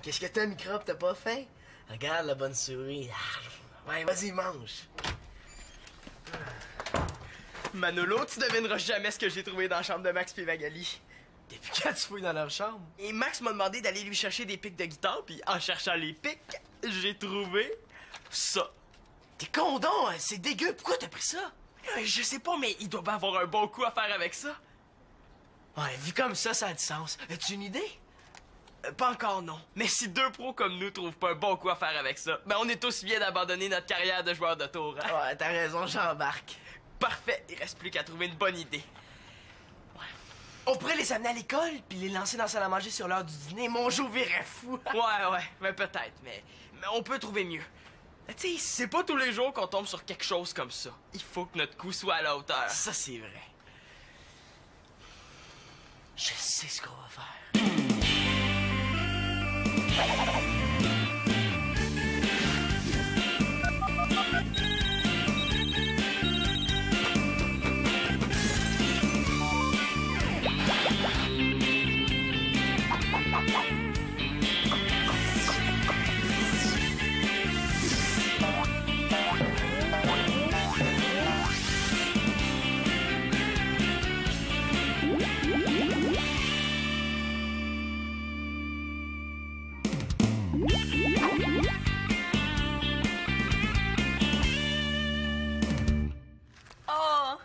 Qu'est-ce que t'as, microbe? T'as pas faim? Regarde la bonne souris. Ouais, vas-y, mange. Manolo, tu devineras jamais ce que j'ai trouvé dans la chambre de Max et Magali. Depuis quand tu fouilles dans leur chambre? Et Max m'a demandé d'aller lui chercher des pics de guitare, puis en cherchant les pics, j'ai trouvé ça. T'es condom, hein? C'est dégueu. Pourquoi t'as pris ça? Je sais pas, mais il doit bien avoir un bon coup à faire avec ça. Ouais, vu comme ça a du sens. As-tu une idée? Pas encore, non. Mais si deux pros comme nous trouvent pas un bon coup à faire avec ça, ben on est aussi bien d'abandonner notre carrière de joueur de tour, hein? Ouais, t'as raison, j'embarque. Parfait, il reste plus qu'à trouver une bonne idée. On pourrait les amener à l'école, puis les lancer dans la salle à manger sur l'heure du dîner. Mon jour virait fou. Ouais, mais peut-être, mais on peut trouver mieux. Tu sais, c'est pas tous les jours qu'on tombe sur quelque chose comme ça. Il faut que notre coup soit à la hauteur. Ça, c'est vrai. Je sais ce qu'on va faire.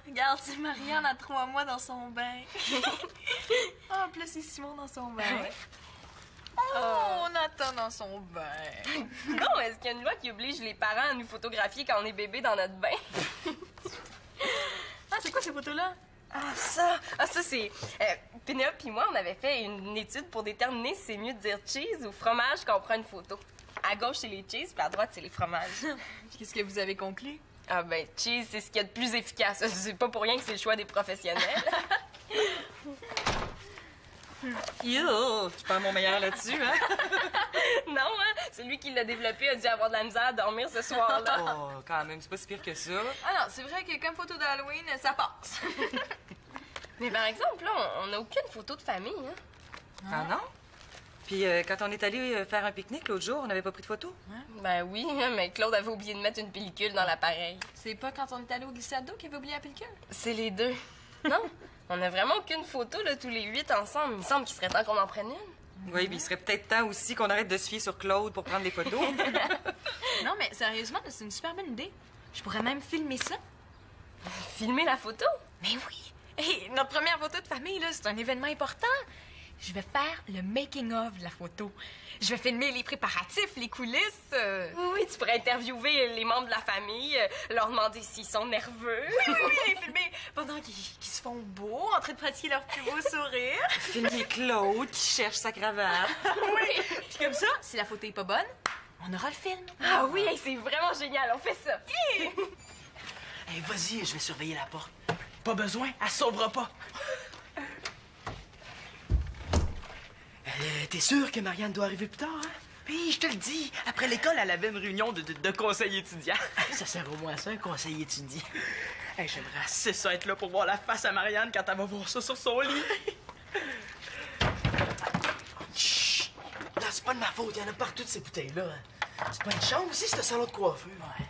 Regarde, c'est Marianne à 3 mois dans son bain. En plus, c'est Simon dans son bain. Ouais. Oh, Nathan dans son bain. Non, est-ce qu'il y a une loi qui oblige les parents à nous photographier quand on est bébé dans notre bain? Ah, c'est quoi ces photos-là? Ça c'est... Pénélope puis moi, on avait fait une étude pour déterminer si c'est mieux de dire cheese ou fromage quand on prend une photo. À gauche, c'est les cheese, puis à droite, c'est les fromages. Qu'est-ce que vous avez conclu? Ah ben, cheese, c'est ce qu'il y a de plus efficace. C'est pas pour rien que c'est le choix des professionnels. Yo, tu perds mon meilleur là-dessus, hein? Non, hein? Celui qui l'a développé a dû avoir de la misère à dormir ce soir-là. Oh, quand même, c'est pas si pire que ça. Ah non, c'est vrai que comme photo d'Halloween, ça passe. Mais par exemple, là, on n'a aucune photo de famille, hein? Ah non? Puis quand on est allé faire un pique-nique l'autre jour, on n'avait pas pris de photo? Ben oui, mais Claude avait oublié de mettre une pellicule dans l'appareil. C'est pas quand on est allé au glissade d'eau qu'il avait oublié la pellicule? C'est les deux. Non, on n'a vraiment aucune photo, là, tous les 8 ensemble. Il me semble qu'il serait temps qu'on en prenne une. Oui, mais il serait peut-être temps aussi qu'on arrête de se fier sur Claude pour prendre des photos. Non, mais sérieusement, c'est une super bonne idée. Je pourrais même filmer ça. Filmer la photo? Mais oui! Hey, notre première photo de famille, là, c'est un événement important. Je vais faire le making-of de la photo. Je vais filmer les préparatifs, les coulisses. Oui, tu pourrais interviewer les membres de la famille, leur demander s'ils sont nerveux. Oui, les filmer pendant qu'ils se font beaux, en train de pratiquer leur plus beau sourire. Filmer Claude qui cherche sa cravate. Oui! Puis comme ça, si la photo est pas bonne, on aura le film. Ah oui, hey, c'est vraiment génial, on fait ça. Hey, vas-y, je vais surveiller la porte. Pas besoin, elle se sauvera pas. T'es sûr que Marianne doit arriver plus tard, hein? Puis, je te le dis, après l'école, elle avait une réunion de conseil étudiant. Ça sert au moins à ça, un conseil étudiant. Hey, j'aimerais assez ça être là pour voir la face à Marianne quand elle va voir ça sur son lit. Chut! Là, c'est pas de ma faute, il y en a partout de ces bouteilles-là. C'est pas une chambre aussi, c'est un salon de coiffure. Ouais.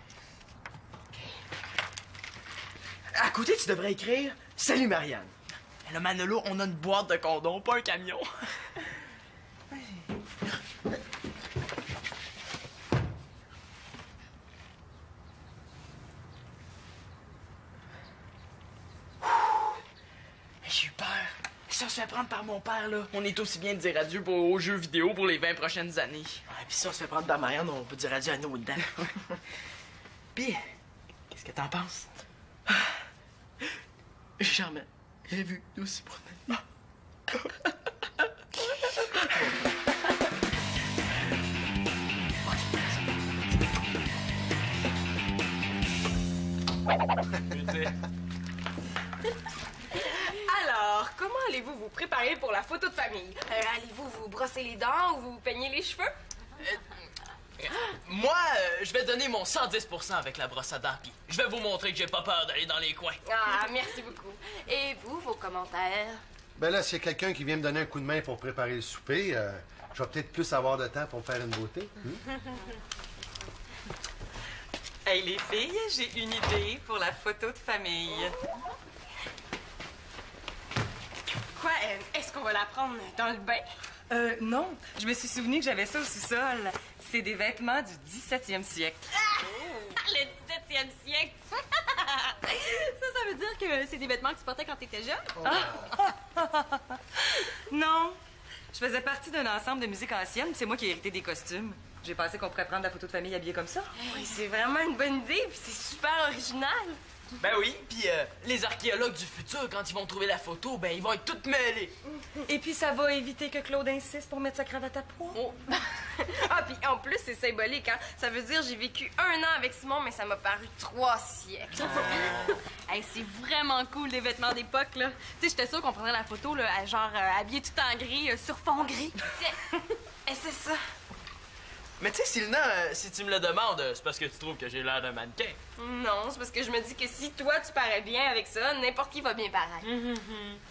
À côté, tu devrais écrire « Salut Marianne ». Là, Manolo, on a une boîte de condoms, pas un camion. J'ai eu peur. Si on se fait prendre par mon père, là. On est aussi bien de dire adieu aux jeux vidéo pour les 20 prochaines années. Ouais, puis si on se fait prendre par Marianne, on peut dire adieu à nous dedans. Puis, qu'est-ce que t'en penses? J'ai jamais vu d'aussi promenade. Alors, comment allez-vous vous préparer pour la photo de famille? Allez-vous vous brosser les dents ou vous peigner les cheveux? Moi, je vais donner mon 110% avec la brosse à dents, puis je vais vous montrer que j'ai pas peur d'aller dans les coins. Ah, merci beaucoup. Et vous, vos commentaires? Ben là, s'il y a quelqu'un qui vient me donner un coup de main pour préparer le souper, Je vais peut-être plus avoir de temps pour me faire une beauté. Hey, les filles, j'ai une idée pour la photo de famille. Quoi, est-ce qu'on va la prendre dans le bain? Non. Je me suis souvenu que j'avais ça au sous-sol. C'est des vêtements du 17e siècle. Le 17e siècle! Ça veut dire que c'est des vêtements que tu portais quand t'étais jeune? Non. Je faisais partie d'un ensemble de musique ancienne, puis c'est moi qui ai hérité des costumes. J'ai pensé qu'on pourrait prendre la photo de famille habillée comme ça. Oui, c'est vraiment une bonne idée, puis c'est super original. Ben oui, puis les archéologues du futur, quand ils vont trouver la photo, ben ils vont être tous mêlés. Et puis ça va éviter que Claude insiste pour mettre sa cravate à pois. Oh. Ah, puis en plus, c'est symbolique, hein? Ça veut dire j'ai vécu 1 an avec Simon, mais ça m'a paru 3 siècles. Hey, c'est vraiment cool, les vêtements d'époque, là. Tu sais, j'étais sûre qu'on prendrait la photo, là, genre habillé tout en gris, sur fond gris. Et c'est ça. Mais tu sais, Sylvain, si tu me le demandes, c'est parce que tu trouves que j'ai l'air d'un mannequin. Non, c'est parce que je me dis que si toi, tu parais bien avec ça, n'importe qui va bien paraître.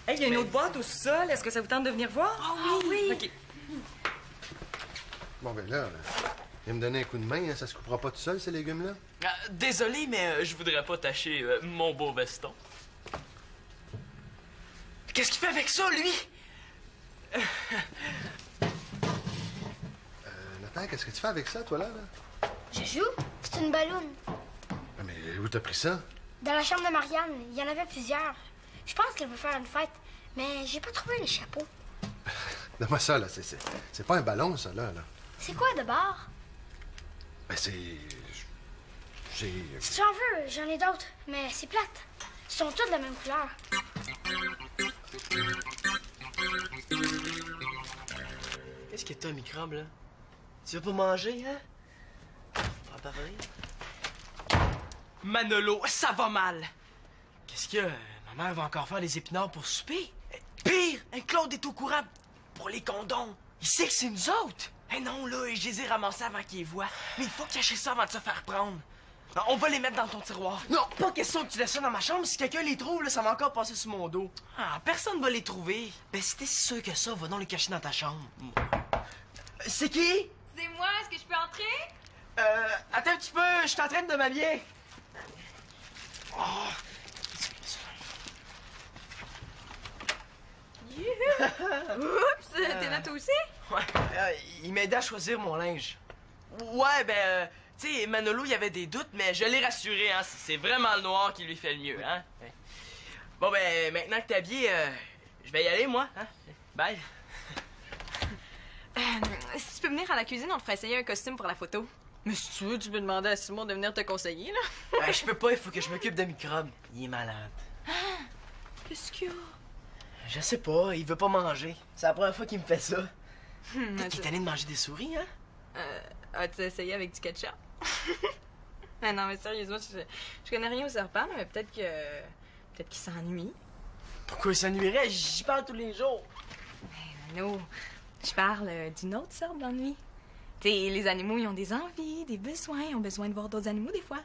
Hey, il y a une autre boîte au sous-sol. Est-ce que ça vous tente de venir voir? Ah oui! OK. Bon, ben là, viens me donner un coup de main, hein, ça se coupera pas tout seul, ces légumes-là? Désolé, mais je voudrais pas tâcher mon beau veston. Qu'est-ce qu'il fait avec ça, lui? Nathan, qu'est-ce que tu fais avec ça, toi, là? Je joue? C'est une balloune. Ah, mais où t'as pris ça? Dans la chambre de Marianne, il y en avait plusieurs. Je pense qu'elle veut faire une fête, mais j'ai pas trouvé les chapeaux. Donne-moi ça, là. C'est pas un ballon, ça, là. C'est quoi de bord? Ben, c'est... J'ai... Si tu en veux, j'en ai d'autres, mais c'est plate. Ils sont tous de la même couleur. Qu'est-ce que t'as, microbe, là? Tu veux pas manger, hein? Pas parler. Manolo, ça va mal. Qu'est-ce qu'il y a? Ma mère va encore faire les épinards pour souper? Pire! Claude est au courant pour les condoms. Il sait que c'est nous autres. Non, là, je les ai ramassés avant qu'ils les voient. Mais il faut cacher ça avant de se faire prendre. On va les mettre dans ton tiroir. Non, pas question que tu laisses ça dans ma chambre. Si quelqu'un les trouve, là, ça va encore passer sur mon dos. Personne va les trouver. Ben, si t'es si sûr que ça, va donc les cacher dans ta chambre. C'est qui? C'est moi, est-ce que je peux entrer? Attends un petit peu, je suis en train de m'habiller. Oh. Oups, t'es là toi aussi? Ouais, il m'aidait à choisir mon linge. Ouais, ben, tu sais, Manolo, il y avait des doutes, mais je l'ai rassuré, hein. C'est vraiment le noir qui lui fait le mieux, hein. Bon, ben, maintenant que t'es habillé, je vais y aller, moi, hein. Bye. Si tu peux venir à la cuisine, on te fera essayer un costume pour la photo. Mais si tu veux, tu peux demander à Simon de venir te conseiller, là. Je peux pas, il faut que je m'occupe de microbes. Il est malade. Qu'est-ce qu'il y a? Je sais pas, il veut pas manger. C'est la première fois qu'il me fait ça. Peut-être qu'il est As-tu tanné de manger des souris, hein? as-tu essayé avec du ketchup? Ah non, mais sérieusement, je connais rien au serpent, mais peut-être qu'il s'ennuie. Pourquoi il s'ennuierait? J'y parle tous les jours. Non, je parle d'une autre sorte d'ennui. Tu sais, les animaux, ils ont des envies, des besoins, ils ont besoin de voir d'autres animaux des fois.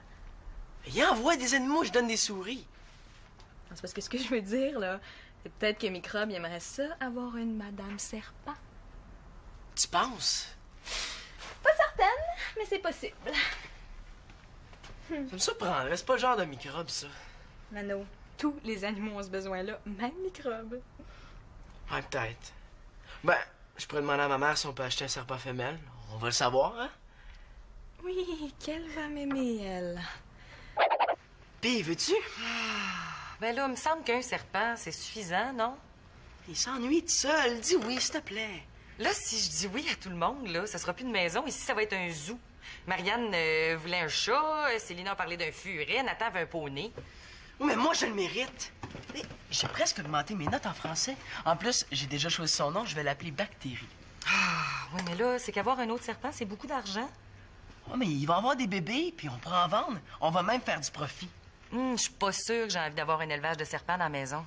Il envoie des animaux, je donne des souris. Non, c'est parce que ce que je veux dire, là, c'est peut-être que Microbe, il aimerait ça, avoir une Madame Serpent. Tu penses? Pas certaine, mais c'est possible. Ça me surprendrait, c'est pas le genre de microbe, ça. Mano, tous les animaux ont ce besoin-là, même Microbe. Ouais, peut-être. Ben, je pourrais demander à ma mère si on peut acheter un serpent femelle. On va le savoir, hein? Oui, qu'elle va m'aimer, elle. Pis, veux-tu? Ben là, il me semble qu'un serpent, c'est suffisant, non? Il s'ennuie tout seul. Dis oui, s'il te plaît. Là, si je dis oui à tout le monde, là, ça sera plus une maison. Ici, ça va être un zoo. Marianne voulait un chat, Célina a parlé d'un furet, Nathan avait un poney. Oui, mais moi, je le mérite. Hey, j'ai presque augmenté mes notes en français. En plus, j'ai déjà choisi son nom, je vais l'appeler Bactérie. Ah, oui, mais là, c'est qu'avoir un autre serpent, c'est beaucoup d'argent. Ouais, mais il va avoir des bébés, puis on pourra en vendre. On va même faire du profit. Je suis pas sûre que j'ai envie d'avoir un élevage de serpents dans la maison.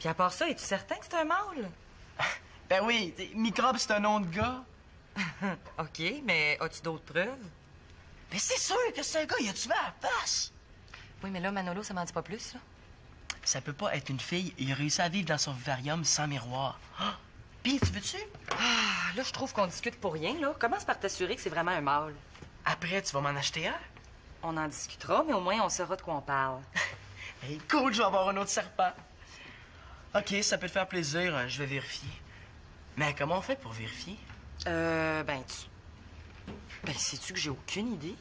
Puis à part ça, es-tu certain que c'est un mâle? Ben oui, Microbe, c'est un nom de gars. OK, mais as-tu d'autres preuves? Mais c'est sûr que c'est un gars, il a-tu vu à la face? Oui, mais là, Manolo, ça m'en dit pas plus, là. Ça peut pas être une fille, il a réussi à vivre dans son vivarium sans miroir. Ah! Pis, tu veux-tu? Ah, là, je trouve qu'on discute pour rien, là. Commence par t'assurer que c'est vraiment un mâle. Après, tu vas m'en acheter un? On en discutera, mais au moins, on saura de quoi on parle. Hey, cool, je vais avoir un autre serpent. OK, ça peut te faire plaisir, je vais vérifier. Mais comment on fait pour vérifier? Ben, sais-tu que j'ai aucune idée?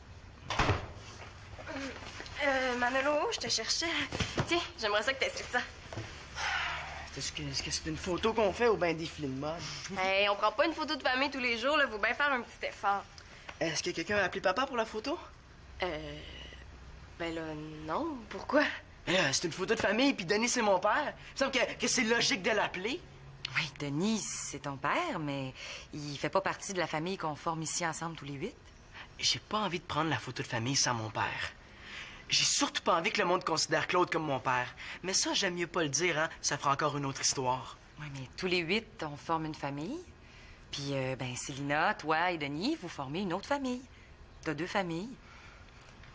Manolo, je te cherchais. Tiens, j'aimerais ça que t'essaies ça. Est-ce que c'est une photo qu'on fait ou bien des défilé de mode? Hey, on prend pas une photo de famille tous les jours, là. Faut bien faire un petit effort. Est-ce que quelqu'un a appelé papa pour la photo? Ben là, non. Pourquoi? C'est une photo de famille, puis Denis, c'est mon père. Il me semble que c'est logique de l'appeler. Oui, Denis, c'est ton père, mais il fait pas partie de la famille qu'on forme ici ensemble tous les 8. J'ai pas envie de prendre la photo de famille sans mon père. J'ai surtout pas envie que le monde considère Claude comme mon père. Mais ça, j'aime mieux pas le dire, hein. Ça fera encore une autre histoire. Oui, mais tous les 8, on forme une famille. Puis, ben, Célina, toi et Denis, vous formez une autre famille. T'as 2 familles.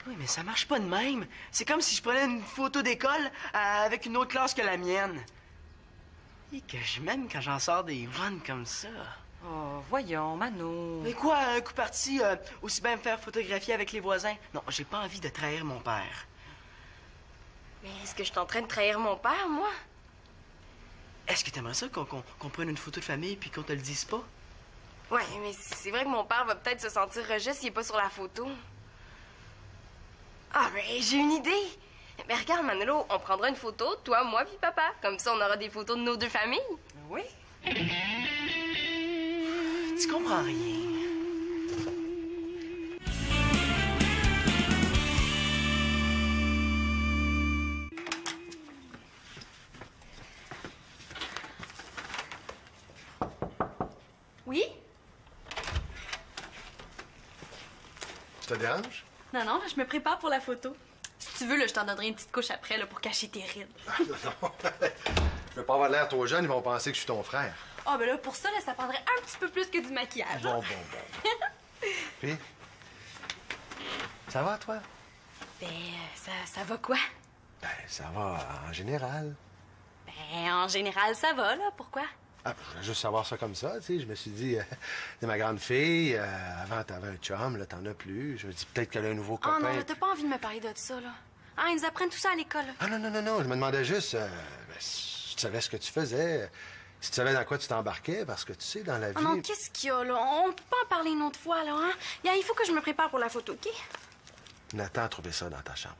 Oui, mais ça marche pas de même. C'est comme si je prenais une photo d'école avec une autre classe que la mienne. Et que je m'aime quand j'en sors des vannes comme ça. Oh, voyons, Mano. Mais quoi, un coup parti, aussi bien me faire photographier avec les voisins? Non, j'ai pas envie de trahir mon père. Mais est-ce que je suis en train de trahir mon père, moi? Est-ce que t'aimerais ça qu'on prenne une photo de famille puis qu'on te le dise pas? Ouais, mais c'est vrai que mon père va peut-être se sentir rejet s'il est pas sur la photo. Ah, mais j'ai une idée! Mais regarde, Manolo, on prendra une photo, toi, moi puis papa. Comme ça, on aura des photos de nos 2 familles. Oui. Tu comprends rien. Oui? Ça te dérange? Non, non, je me prépare pour la photo. Si tu veux, là, je t'en donnerai une petite couche après là, pour cacher tes rides. Non. Je veux pas avoir l'air trop jeune, ils vont penser que je suis ton frère. Ah, ben là, pour ça, là, ça prendrait un petit peu plus que du maquillage. Bon. Puis, ça va, toi? Ben, ça va quoi? Ben, ça va en général. Ben, en général, ça va, là. Pourquoi? Ah, je voulais juste savoir ça comme ça, tu sais. Je me suis dit, t'es ma grande fille, avant t'avais un chum, là t'en as plus. Je me dis peut-être qu'elle a un nouveau copain. Oh non, là, t'as pas envie de me parler de ça, là. Ah, ils nous apprennent tout ça à l'école, là. Ah non, je me demandais juste, si tu savais ce que tu faisais, si tu savais dans quoi tu t'embarquais, parce que tu sais, dans la vie... Oh non, qu'est-ce qu'il y a, là? On peut pas en parler une autre fois, là, hein? Il faut que je me prépare pour la photo, OK? Nathan a trouvé ça dans ta chambre.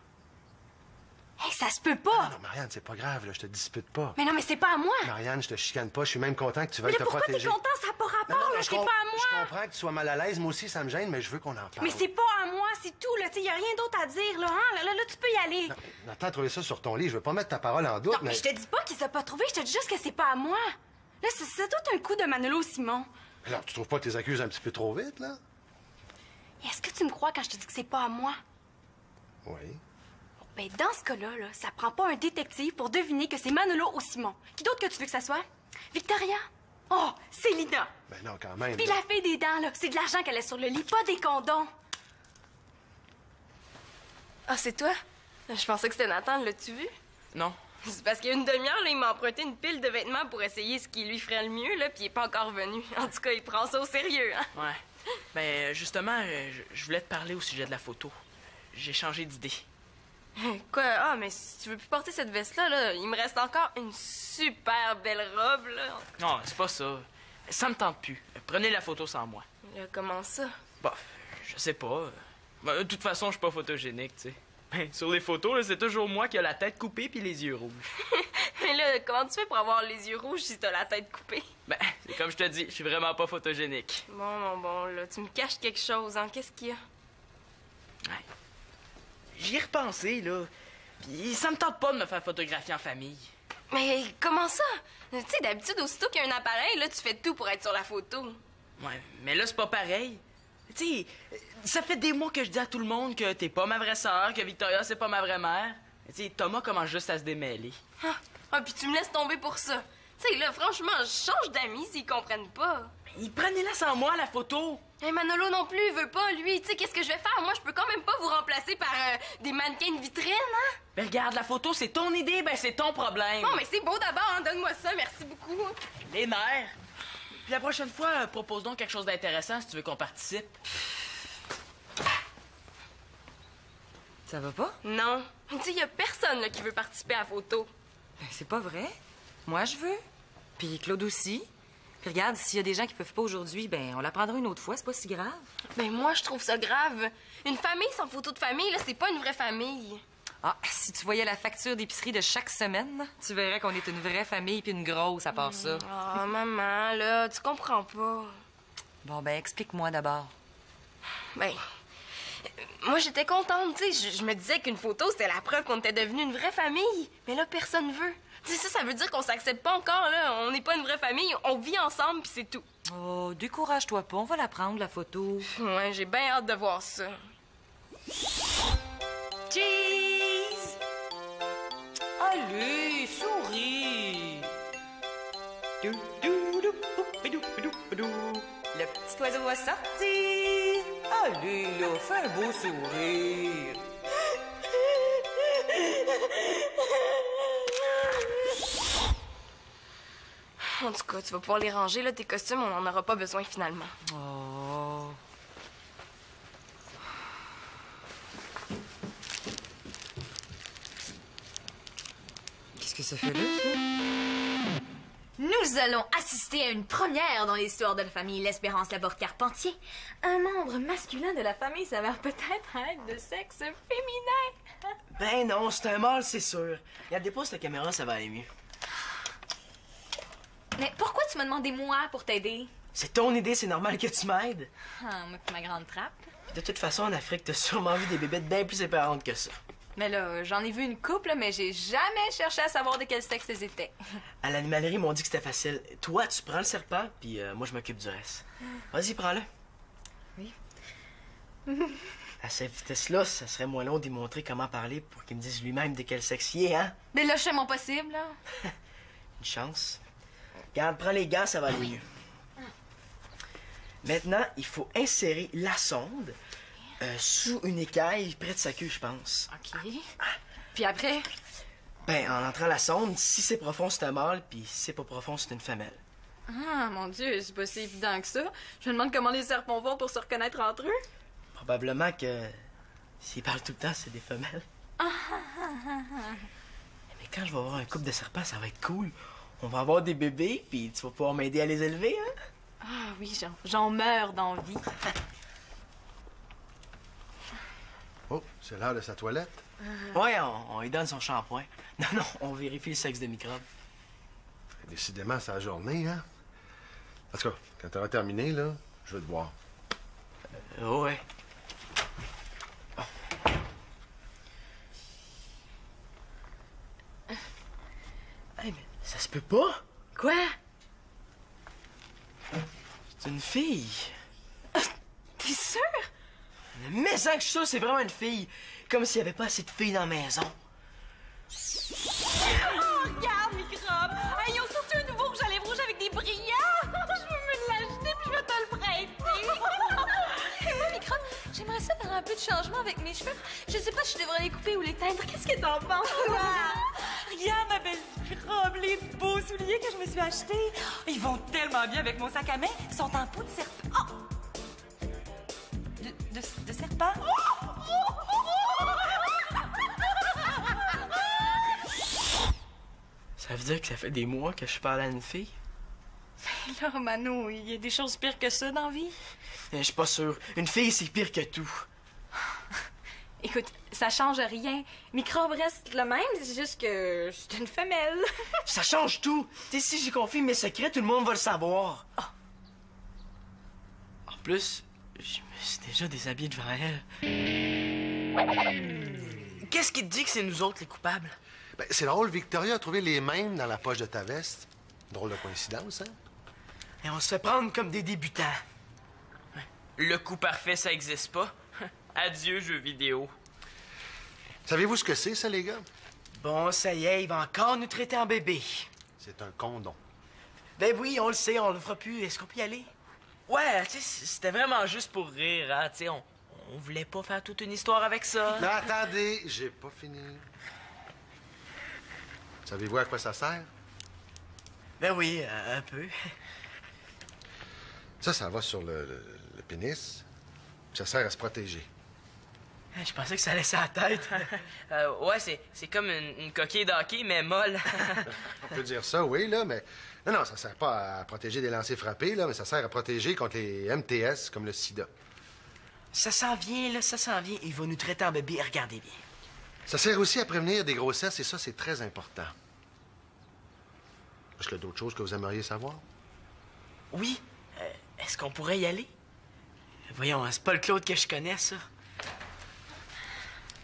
Hey, ça se peut pas! Non, Marianne, c'est pas grave, là, je te dispute pas. Mais non, mais c'est pas à moi! Marianne, je te chicane pas, je suis même content que tu Mais veuilles là, te pourquoi t'es protéger. content? Ça n'a pas rapport, là, c'est pas à moi! Je comprends que tu sois mal à l'aise, moi aussi, ça me gêne, mais je veux qu'on en parle. Mais c'est pas à moi, c'est tout, là. Il y a rien d'autre à dire, là, hein? Là, tu peux y aller. Non, Nathan a trouvé ça sur ton lit, je veux pas mettre ta parole en doute, Non, mais je te dis pas qu'il s'est pas trouvé, je te dis juste que c'est pas à moi. Là, c'est tout un coup de Manolo Simon. Alors, tu trouves pas que tu les accuses un petit peu trop vite, là? Est-ce que tu me crois quand je te dis que c'est pas à moi? Oui. Ben, dans ce cas-là, là, ça prend pas un détective pour deviner que c'est Manolo ou Simon. Qui d'autre que tu veux que ça soit? Victoria? Oh, Célina! Ben non, quand même. Puis la fille des dents, là, c'est de l'argent qu'elle a sur le lit, pas des condoms. Ah, c'est toi? Je pensais que c'était Nathan, l'as-tu vu? Non. C'est parce qu'il y a une demi-heure, là, il m'a emprunté une pile de vêtements pour essayer ce qui lui ferait le mieux, là, puis il est pas encore venu. En tout cas, il prend ça au sérieux, hein? Ouais. Ben, justement, je voulais te parler au sujet de la photo. J'ai changé d'idée. Quoi? Ah, mais si tu veux plus porter cette veste-là, là, il me reste encore une super belle robe, là. Non, c'est pas ça. Ça me tente plus. Prenez la photo sans moi. Là, comment ça? Bof, je sais pas. Ben, de toute façon, je suis pas photogénique, tu sais. Ben, sur les photos, là, c'est toujours moi qui a la tête coupée puis les yeux rouges. Mais là, comment tu fais pour avoir les yeux rouges si t'as la tête coupée? Ben, c'est comme je te dis, je suis vraiment pas photogénique. Bon, là, tu me caches quelque chose, hein? Qu'est-ce qu'il y a? Ouais. J'y ai repensé, là. Puis ça me tente pas de me faire photographier en famille. Mais comment ça? Tu sais, d'habitude, aussitôt qu'il y a un appareil, là, tu fais tout pour être sur la photo. Ouais, mais là, c'est pas pareil. Tu sais, ça fait des mois que je dis à tout le monde que t'es pas ma vraie sœur, que Victoria, c'est pas ma vraie mère. Tu sais, Thomas commence juste à se démêler. Ah, puis tu me laisses tomber pour ça. Tu sais, là, franchement, je change d'amis s'ils comprennent pas. Il prenez-la sans moi, la photo. Hey, Manolo non plus, il veut pas, lui. Tu sais, qu'est-ce que je vais faire? Moi, je peux quand même pas vous remplacer par des mannequins de vitrine, hein? Ben regarde, la photo, c'est ton idée, ben c'est ton problème. Bon, mais c'est beau d'abord, hein? Donne-moi ça, merci beaucoup. Les nerfs. Puis la prochaine fois, propose donc quelque chose d'intéressant si tu veux qu'on participe. Ça va pas? Non. Tu sais, y a personne là, qui veut participer à la photo. Ben, c'est pas vrai. Moi, je veux. Puis Claude aussi. Puis regarde, s'il y a des gens qui peuvent pas aujourd'hui, ben on la prendra une autre fois, c'est pas si grave. Ben moi, je trouve ça grave. Une famille sans photo de famille, là, c'est pas une vraie famille. Ah, si tu voyais la facture d'épicerie de chaque semaine, tu verrais qu'on est une vraie famille puis une grosse à part ça. Oh, maman, là, tu comprends pas. Bon, ben explique-moi d'abord. Ben, moi, j'étais contente, tu sais. Je me disais qu'une photo, c'était la preuve qu'on était devenus une vraie famille. Mais là, personne veut. Tu sais, ça veut dire qu'on s'accepte pas encore, là. On n'est pas une vraie famille, on vit ensemble, puis c'est tout. Oh, décourage-toi pas, on va la prendre, la photo. Ouais, j'ai bien hâte de voir ça. Cheese! Allez, souris! Le petit oiseau va sortir! Allez, là, fais un beau sourire! En tout cas, tu vas pouvoir les ranger, là, tes costumes, on n'en aura pas besoin finalement. Oh. Qu'est-ce que ça fait là, ça? Nous allons assister à une première dans l'histoire de la famille L'Espérance Laborde-Carpentier. Un membre masculin de la famille s'avère peut-être être de sexe féminin. Ben non, c'est un mâle, c'est sûr. Regarde, dépose ta caméra, ça va aller mieux. Mais pourquoi tu m'as demandé moi pour t'aider? C'est ton idée, c'est normal que tu m'aides. Ah, moi puis ma grande trappe. De toute façon, en Afrique, t'as sûrement vu des bébêtes bien plus éperantes que ça. Mais là, j'en ai vu une couple, mais j'ai jamais cherché à savoir de quel sexe elles étaient. À l'animalerie, ils m'ont dit que c'était facile. Toi, tu prends le serpent, puis moi, je m'occupe du reste. Vas-y, prends-le. Oui. À cette vitesse-là, ça serait moins long d'y montrer comment parler pour qu'il me dise lui-même de quel sexe il est, hein? Mais là, je fais mon possible, là. Une chance. Regarde, prends les gants, ça va aller mieux. Maintenant, il faut insérer la sonde sous une écaille près de sa queue, je pense. OK. Puis après? Ben, en entrant la sonde, si c'est profond, c'est un mâle, puis si c'est pas profond, c'est une femelle. Ah, mon Dieu, c'est pas si évident que ça. Je me demande comment les serpents font pour se reconnaître entre eux. Probablement que s'ils parlent tout le temps, c'est des femelles. Mais quand je vais avoir un couple de serpents, ça va être cool. On va avoir des bébés, puis tu vas pouvoir m'aider à les élever, hein? Ah oui, j'en meurs d'envie. Oh, c'est l'heure de sa toilette. Ouais, on lui donne son shampoing. Non, on vérifie le sexe de microbes. Décidément, c'est la journée, hein? En tout cas, quand t'auras terminé, là, je veux te voir. Ouais. Oh. Hey, mais ça se peut pas! Quoi? C'est une fille! T'es sûr? Mais ça que je suis sûr, c'est vraiment une fille! Comme s'il n'y avait pas assez de filles dans la maison. Oh, regarde, microbe! Hey, ils ont sorti un nouveau rouge à lèvres rouge avec des brillants! Je veux me l'acheter puis je vais te le prêter! Et moi, microbe, j'aimerais ça faire un peu de changement avec mes cheveux. Je sais pas si je devrais les couper ou les teindre. Qu'est-ce que t'en penses, toi? Regarde ma belle microbe, les beaux souliers que je me suis achetés. Ils vont tellement bien avec mon sac à main. Ils sont en peau de serpent. Oh! De serpent? Ça veut dire que ça fait des mois que je parle à une fille? Là, Mano, il y a des choses pires que ça dans la vie. Je suis pas sûr. Une fille, c'est pire que tout. Écoute, ça change rien. Microbe reste le même, c'est juste que c'est une femelle. Ça change tout. Tu sais, si j'ai confié mes secrets, tout le monde va le savoir. En plus, je me suis déjà déshabillé devant elle. Qu'est-ce qui te dit que c'est nous autres les coupables? Ben, c'est drôle, Victoria a trouvé les mêmes dans la poche de ta veste. Drôle de coïncidence, hein? Et on se fait prendre comme des débutants. Le coup parfait, ça existe pas. Adieu, jeux vidéo. Savez-vous ce que c'est, ça, les gars? Bon, ça y est, il va encore nous traiter en bébé. C'est un condom. Ben oui, on le sait, on le fera plus. Est-ce qu'on peut y aller? Ouais, tu sais, c'était vraiment juste pour rire, hein. Tu sais, on voulait pas faire toute une histoire avec ça. Mais attendez, j'ai pas fini. Savez-vous à quoi ça sert? Ben oui, un peu. Ça va sur le pénis. Ça sert à se protéger. Je pensais que ça laissait la tête. Ouais, c'est comme une coquille d'hockey, mais molle. On peut dire ça, oui, là, mais... Non, ça sert pas à protéger des lancers frappés, là, mais ça sert à protéger contre les MTS, comme le sida. Ça s'en vient, là, ça s'en vient. Il va nous traiter en bébé. Regardez bien. Ça sert aussi à prévenir des grossesses, et ça, c'est très important. Est-ce qu'il y a d'autres choses que vous aimeriez savoir? Oui. Est-ce qu'on pourrait y aller? Voyons, c'est pas le Claude que je connais, ça.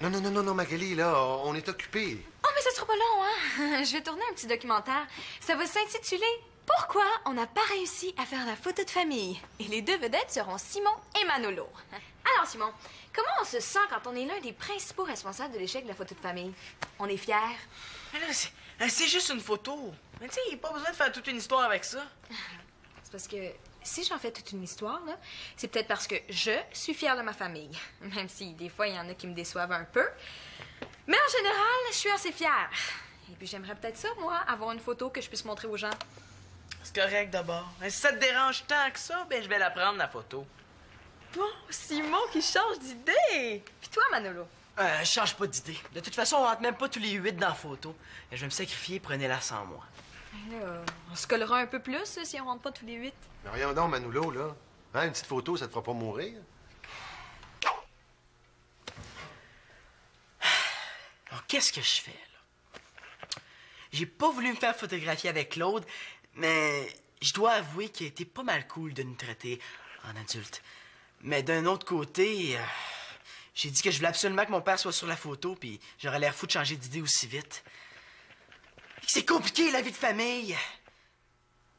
Non, Magali, là, on est occupés. Oh, mais ça sera pas long, hein? Je vais tourner un petit documentaire. Ça va s'intituler « Pourquoi on n'a pas réussi à faire la photo de famille? » Et les deux vedettes seront Simon et Manolo. Alors, Simon, comment on se sent quand on est l'un des principaux responsables de l'échec de la photo de famille? On est fiers? Mais là, c'est juste une photo. Mais tu sais, il n'y a pas besoin de faire toute une histoire avec ça. C'est parce que si j'en fais toute une histoire, là, c'est peut-être parce que je suis fière de ma famille. Même si des fois, il y en a qui me déçoivent un peu. Mais en général, je suis assez fière. Et puis j'aimerais peut-être ça, moi, avoir une photo que je puisse montrer aux gens. C'est correct d'abord. Mais si ça te dérange tant que ça, ben je vais la prendre, la photo. Bon, Simon qui change d'idée. Puis toi, Manolo? Je change pas d'idée. De toute façon, on rentre même pas tous les 8 dans la photo. Je vais me sacrifier, prenez-la sans moi. Là, on se collera un peu plus si on rentre pas tous les 8. Mais rien donc, Manolo, là. Hein, une petite photo, ça te fera pas mourir. Alors, qu'est-ce que je fais, là? J'ai pas voulu me faire photographier avec Claude, mais je dois avouer qu'il a été pas mal cool de nous traiter en adulte. Mais d'un autre côté, j'ai dit que je voulais absolument que mon père soit sur la photo, puis j'aurais l'air fou de changer d'idée aussi vite. C'est compliqué, la vie de famille.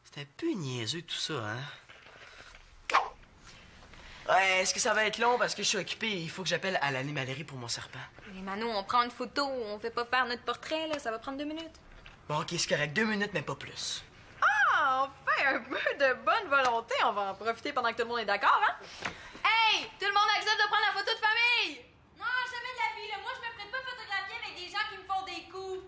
C'est un peu niaiseux, tout ça, hein? Ouais, est-ce que ça va être long parce que je suis occupé et il faut que j'appelle à l'animalerie pour mon serpent? Mais Mano, on prend une photo, on fait pas faire notre portrait, là, ça va prendre 2 minutes. Bon, OK, c'est correct. 2 minutes, mais pas plus. Ah, on fait un peu de bonne volonté. On va en profiter pendant que tout le monde est d'accord, hein? Hey! Tout le monde accepte de prendre la photo de famille! Non, jamais de la vie, là. Moi, je me ferais pas photographier avec des gens qui me font des coups.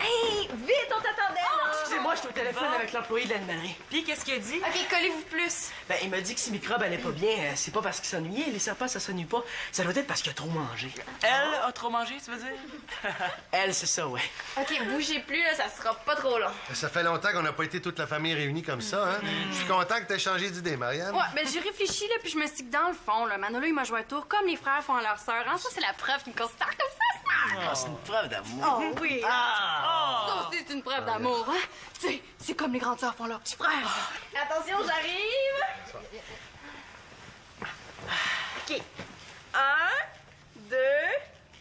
Hey! Vite, on t'attendait, là! Excusez-moi, je suis au téléphone avec l'employé de l'animalerie. Puis qu'est-ce qu'il a dit? OK, collez-vous plus. Ben, il m'a dit que si Microbe allait pas bien, c'est pas parce qu'il s'ennuyait. Les serpents, ça s'ennuie pas. Ça doit être parce qu'il a trop mangé. Elle a trop mangé, tu veux dire? Elle, c'est ça, ouais. OK, bougez plus, là, ça sera pas trop long. Ça fait longtemps qu'on n'a pas été toute la famille réunie comme ça, hein? Je suis content que t'aies changé d'idée, Marianne. Ouais, ben j'ai réfléchi, là, puis je me suis dit que dans le fond, là, Manolo, il m'a joué un tour comme les frères font à leur sœur. Hein? Ça, c'est la preuve qu'il me considère comme ça. Ah, c'est une preuve d'amour. Oh oui! Ça aussi, c'est une preuve d'amour, hein? Tu sais, c'est comme les grandes sœurs font leur petit frère. Attention, j'arrive! OK. 1, 2,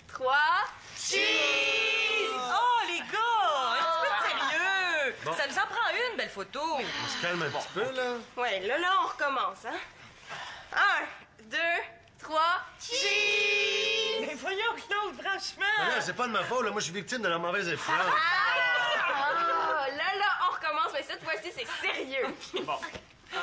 3, cheese! Oh, les gars! Un petit peu de sérieux! Ça nous en prend une, belle photo. On se calme un petit peu, là. Ouais, là, on recommence, hein? 1, 2, 3, cheese! Mais voyons, Claude, franchement! Mais là, c'est pas de ma faute, là. Moi, je suis victime de leur mauvaise influence. Ah, là, on recommence, mais cette fois-ci, c'est sérieux. Bon. 1,